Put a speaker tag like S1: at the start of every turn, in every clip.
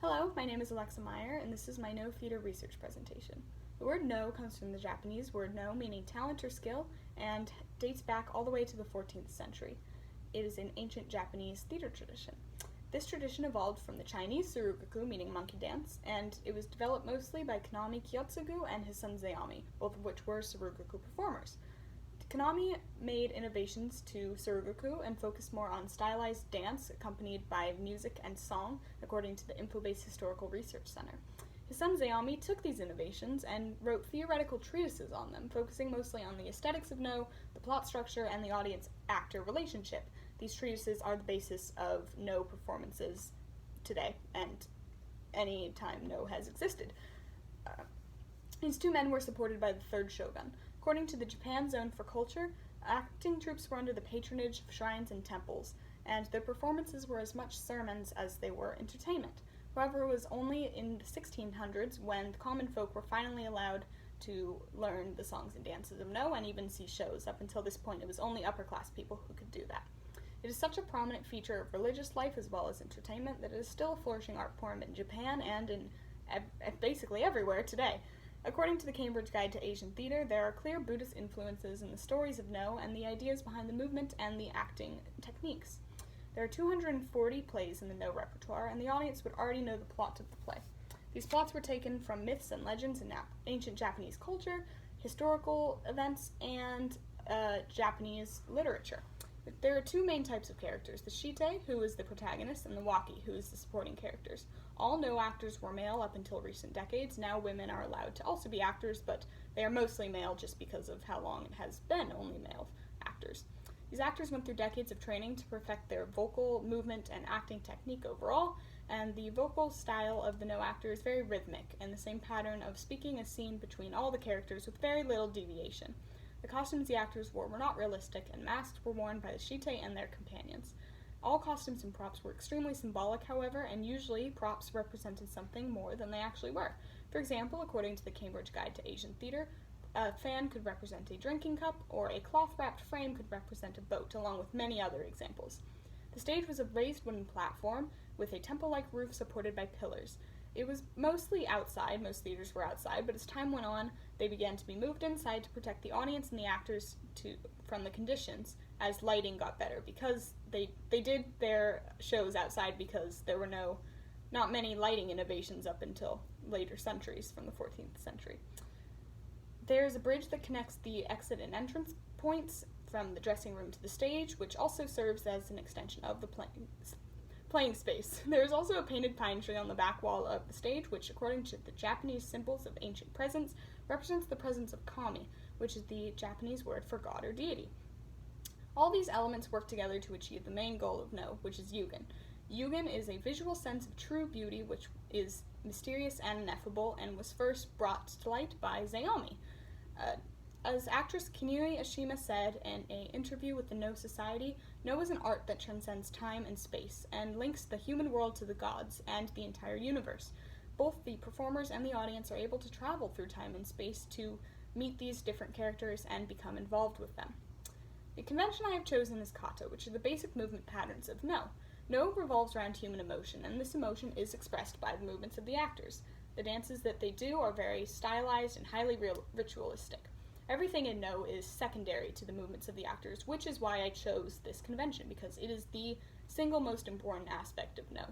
S1: Hello, my name is Alexa Meyer, and this is my No Theater research presentation. The word no comes from the Japanese word no, meaning talent or skill, and dates back all the way to the 14th century. It is an ancient Japanese theater tradition. This tradition evolved from the Chinese Surugaku, meaning monkey dance, and it was developed mostly by Kanami Kiyotsugu and his son Zeami, both of which were Surugaku performers. Kanami made innovations to Surugaku and focused more on stylized dance accompanied by music and song, according to the Infobase Historical Research Center. His son Zeami took these innovations and wrote theoretical treatises on them, focusing mostly on the aesthetics of No, the plot structure, and the audience-actor relationship. These treatises are the basis of No performances today, and any time No has existed. These two men were supported by the third shogun. According to the Japan Zone for Culture, acting troupes were under the patronage of shrines and temples, and their performances were as much sermons as they were entertainment. However, it was only in the 1600s when the common folk were finally allowed to learn the songs and dances of No and even see shows. Up until this point, it was only upper-class people who could do that. It is such a prominent feature of religious life as well as entertainment that it is still a flourishing art form in Japan and in basically everywhere today. According to the Cambridge Guide to Asian Theater, there are clear Buddhist influences in the stories of No and the ideas behind the movement and the acting techniques. There are 240 plays in the No repertoire, and the audience would already know the plot of the play. These plots were taken from myths and legends in ancient Japanese culture, historical events, and Japanese literature. There are two main types of characters, the shite, who is the protagonist, and the waki, who is the supporting characters. All No actors were male up until recent decades. Now women are allowed to also be actors, but they are mostly male just because of how long it has been only male actors. These actors went through decades of training to perfect their vocal movement and acting technique overall, and the vocal style of the No actor is very rhythmic, and the same pattern of speaking is seen between all the characters with very little deviation. The costumes the actors wore were not realistic, and masks were worn by the shite and their companions. All costumes and props were extremely symbolic, however, and usually props represented something more than they actually were. For example, according to the Cambridge Guide to Asian Theater, a fan could represent a drinking cup, or a cloth-wrapped frame could represent a boat, along with many other examples. The stage was a raised wooden platform with a temple-like roof supported by pillars. It was mostly outside, most theaters were outside, but as time went on, they began to be moved inside to protect the audience and the actors from the conditions as lighting got better, because they did their shows outside because there were not many lighting innovations up until later centuries from the 14th century. There's a bridge that connects the exit and entrance points from the dressing room to the stage, which also serves as an extension of the playing space. There is also a painted pine tree on the back wall of the stage, which, according to the Japanese symbols of ancient presence, represents the presence of kami, which is the Japanese word for god or deity. All these elements work together to achieve the main goal of No, which is Yugen. Yugen is a visual sense of true beauty, which is mysterious and ineffable, and was first brought to light by Zeami. As actress Kinui Ashima said in an interview with the No Society, No is an art that transcends time and space, and links the human world to the gods and the entire universe. Both the performers and the audience are able to travel through time and space to meet these different characters and become involved with them. The convention I have chosen is kata, which are the basic movement patterns of No. No revolves around human emotion, and this emotion is expressed by the movements of the actors. The dances that they do are very stylized and highly ritualistic. Everything in No is secondary to the movements of the actors, which is why I chose this convention, because it is the single most important aspect of No.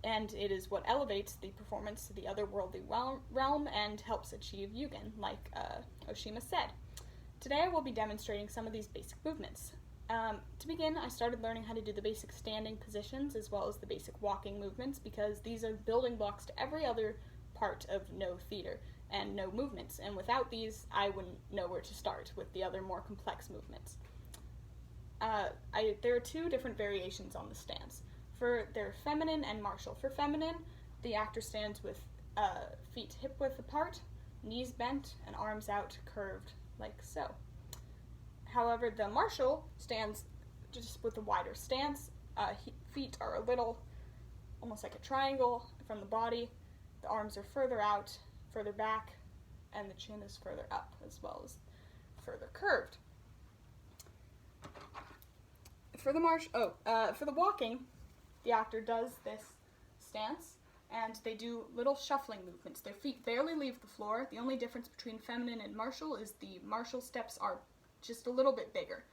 S1: And it is what elevates the performance to the otherworldly realm and helps achieve Yugen, like Oshima said. Today I will be demonstrating some of these basic movements. To begin, I started learning how to do the basic standing positions as well as the basic walking movements, because these are building blocks to every other part of No theater and No movements, and without these, I wouldn't know where to start with the other more complex movements. There are two different variations on the stance. They're feminine and martial. For feminine, the actor stands with feet hip-width apart, knees bent, and arms out, curved, like so. However, the martial stands just with a wider stance. Feet are a little, almost like a triangle from the body. The arms are further out, further back, and the chin is further up, as well as further curved. For the walking, the actor does this stance and they do little shuffling movements. Their feet barely leave the floor. The only difference between feminine and martial is the martial steps are just a little bit bigger.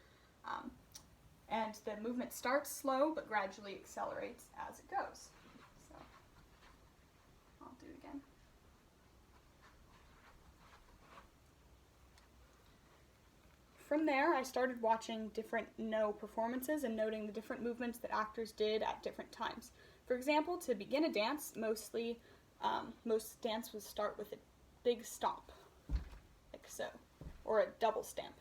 S1: And the movement starts slow but gradually accelerates as it goes. So I'll do it again. From there, I started watching different No performances and noting the different movements that actors did at different times. For example, to begin a dance, most dance would start with a big stomp, like so, or a double stamp.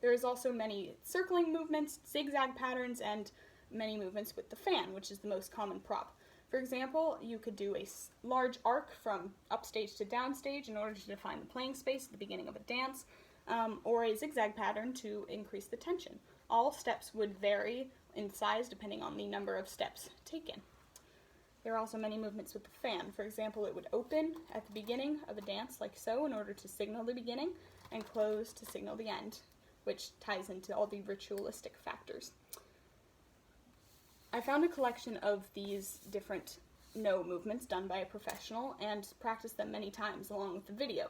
S1: There is also many circling movements, zigzag patterns, and many movements with the fan, which is the most common prop. For example, you could do a large arc from upstage to downstage in order to define the playing space at the beginning of a dance, or a zigzag pattern to increase the tension. All steps would vary in size depending on the number of steps taken. There are also many movements with the fan. For example, it would open at the beginning of a dance like so in order to signal the beginning, and close to signal the end, which ties into all the ritualistic factors. I found a collection of these different No movements done by a professional and practiced them many times along with the video.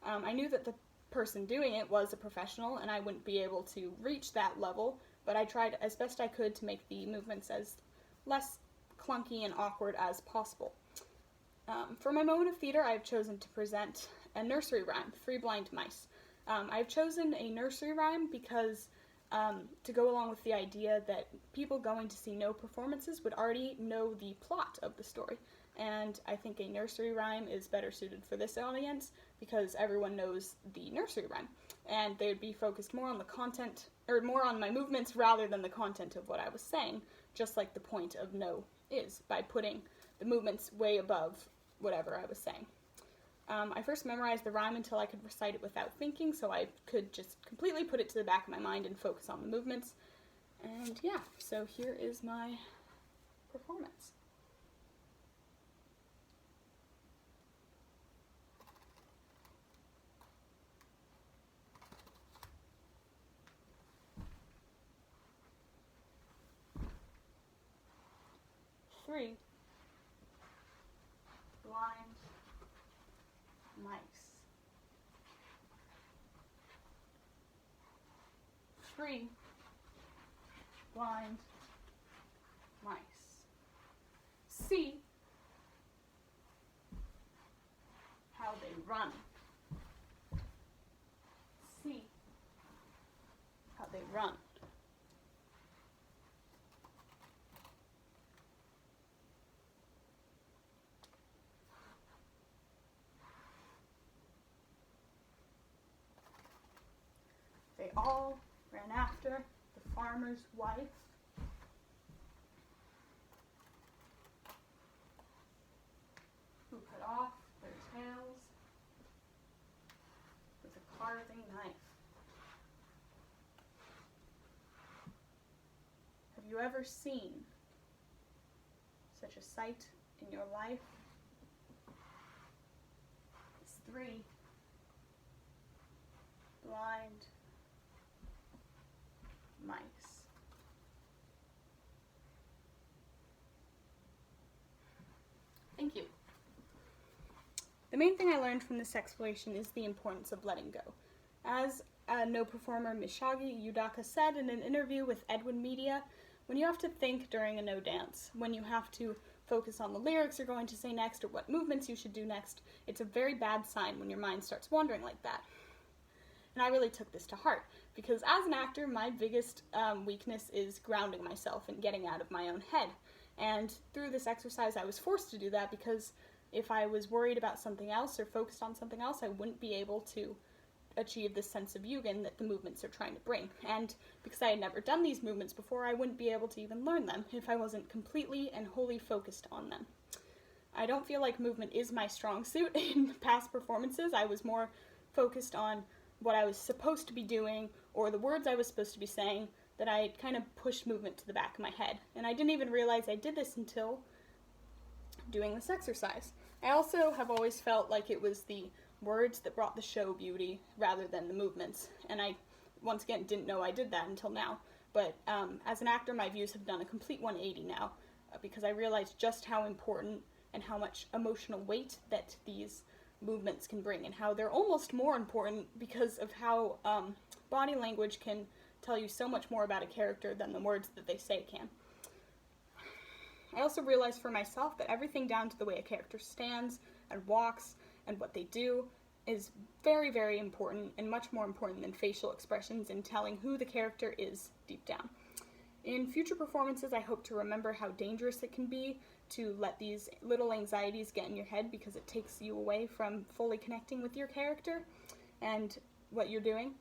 S1: I knew that the person doing it was a professional and I wouldn't be able to reach that level, but I tried as best I could to make the movements as less clunky and awkward as possible. For my moment of theater, I've chosen to present a nursery rhyme, Three Blind Mice. I've chosen a nursery rhyme because to go along with the idea that people going to see No performances would already know the plot of the story. And I think a nursery rhyme is better suited for this audience because everyone knows the nursery rhyme. And they would be focused more on the content, or more on my movements rather than the content of what I was saying, just like the point of No is, by putting the movements way above whatever I was saying. I first memorized the rhyme until I could recite it without thinking, so I could just completely put it to the back of my mind and focus on the movements. And yeah, so here is my performance. Three blind mice. Three blind mice. See how they run. See how they run. They all ran after the farmer's wife. Who cut off their tails with a carving knife. Have you ever seen such a sight in your life? It's three blind mice. Thank you. The main thing I learned from this exploration is the importance of letting go. As No performer Mishagi Yudaka said in an interview with Edwin Media, when you have to think during a No dance, when you have to focus on the lyrics you're going to say next or what movements you should do next, it's a very bad sign when your mind starts wandering like that. And I really took this to heart, because as an actor, my biggest weakness is grounding myself and getting out of my own head. And through this exercise, I was forced to do that because if I was worried about something else or focused on something else, I wouldn't be able to achieve this sense of yugen that the movements are trying to bring. And because I had never done these movements before, I wouldn't be able to even learn them if I wasn't completely and wholly focused on them. I don't feel like movement is my strong suit. In past performances, I was more focused on what I was supposed to be doing or the words I was supposed to be saying, that I kind of pushed movement to the back of my head. And I didn't even realize I did this until doing this exercise. I also have always felt like it was the words that brought the show beauty rather than the movements. And I, once again, didn't know I did that until now. But as an actor, my views have done a complete 180 now. because I realized just how important and how much emotional weight that these movements can bring, and how they're almost more important because of how body language can tell you so much more about a character than the words that they say can. I also realized for myself that everything down to the way a character stands and walks and what they do is very, very important, and much more important than facial expressions in telling who the character is deep down. In future performances, I hope to remember how dangerous it can be to let these little anxieties get in your head, because it takes you away from fully connecting with your character and what you're doing.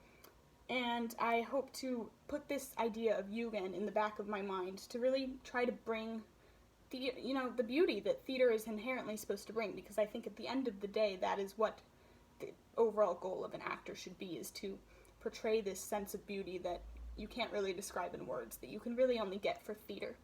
S1: And I hope to put this idea of Yugen in the back of my mind to really try to bring the beauty that theater is inherently supposed to bring, because I think at the end of the day that is what the overall goal of an actor should be, is to portray this sense of beauty that you can't really describe in words, that you can really only get for theater.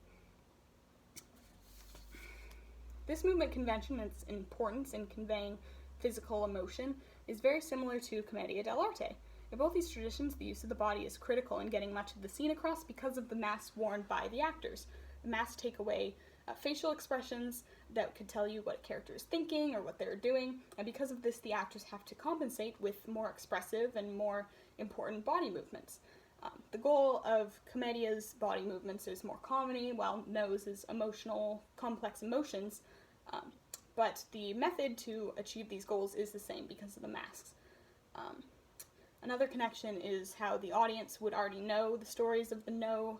S1: This movement convention, its importance in conveying physical emotion, is very similar to Commedia dell'arte. In both these traditions, the use of the body is critical in getting much of the scene across because of the masks worn by the actors. The masks take away facial expressions that could tell you what a character is thinking or what they're doing, and because of this, the actors have to compensate with more expressive and more important body movements. The goal of Commedia's body movements is more comedy, while No's is emotional, complex emotions, but the method to achieve these goals is the same because of the masks. Another connection is how the audience would already know the stories of the No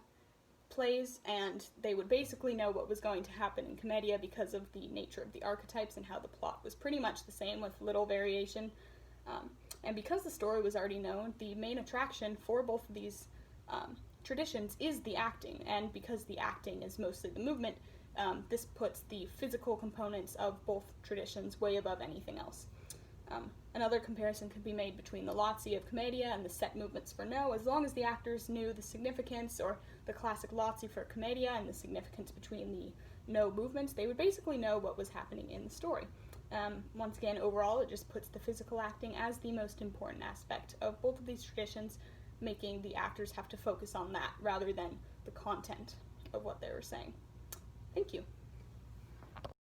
S1: plays, and they would basically know what was going to happen in Commedia because of the nature of the archetypes and how the plot was pretty much the same with little variation. And because the story was already known, the main attraction for both of these traditions is the acting, and because the acting is mostly the movement, this puts the physical components of both traditions way above anything else. Another comparison could be made between the Lazzi of Commedia and the set movements for No. As long as the actors knew the significance, or the classic Lazzi for Commedia and the significance between the No movements, they would basically know what was happening in the story. Once again, overall, it just puts the physical acting as the most important aspect of both of these traditions, making the actors have to focus on that rather than the content of what they were saying. Thank you.